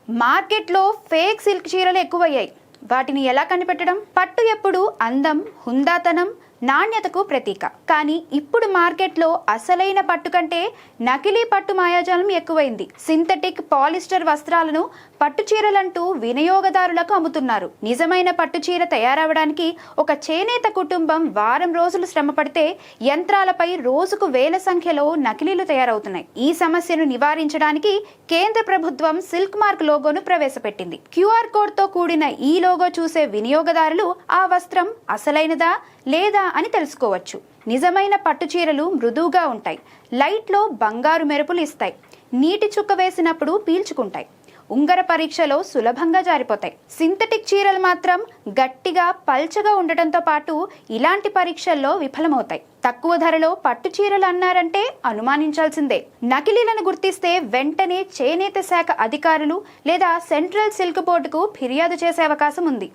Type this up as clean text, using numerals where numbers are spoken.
మార్కెట్లో fake silk చీరలు ఎక్కువయ్యాయి. వాటిని ఎలా కనిపెట్టడం? పట్టు ఎప్పుడు అందం, హుందాతనం, నాణ్యతకు ప్రతీక. కానీ ఇప్పుడు మార్కెట్లో అసలైన పట్టు కంటే నకిలీ పట్టు మాయాజాలం ఎక్కువైంది. సింథటిక్, పాలిస్టర్ వస్త్రాలను పట్టు చీరలంటూ వినియోగదారులకు అమ్ముతున్నారు. నిజమైన పట్టు చీర తయారవడానికి ఒక చేనేత కుటుంబం వారం రోజులు శ్రమ పడితే యంత్రాలపై రోజుకు వేల సంఖ్యలో నకిలీలు తయారవుతున్నాయి. ఈ సమస్యను నివారించడానికి కేంద్ర ప్రభుత్వం సిల్క్ మార్క్ లోగోను ప్రవేశపెట్టింది. QR కోడ్తో కూడిన ఈ లోగో చూసే వినియోగదారులు ఆ వస్త్రం అసలైనదా లేదా అని తెలుసుకోవచ్చు. నిజమైన పట్టు చీరలు మృదువుగా ఉంటాయి. లైట్లో బంగారు మెరుపులు ఇస్తాయి. నీటి చుక్క వేసినప్పుడు పీల్చుకుంటాయి. ఉంగర పరీక్షలో సులభంగా జారిపోతాయి. సింథటిక్ చీరలు మాత్రం గట్టిగా, పల్చగా ఉండటంతో పాటు ఇలాంటి పరీక్షల్లో విఫలమవుతాయి. తక్కువ ధరలో పట్టు చీరలు అన్నారంటే అనుమానించాల్సిందే. నకిలీలను గుర్తిస్తే వెంటనే చేనేత శాఖ అధికారులు లేదా సెంట్రల్ సిల్క్ బోర్డుకు ఫిర్యాదు చేసే అవకాశం ఉంది.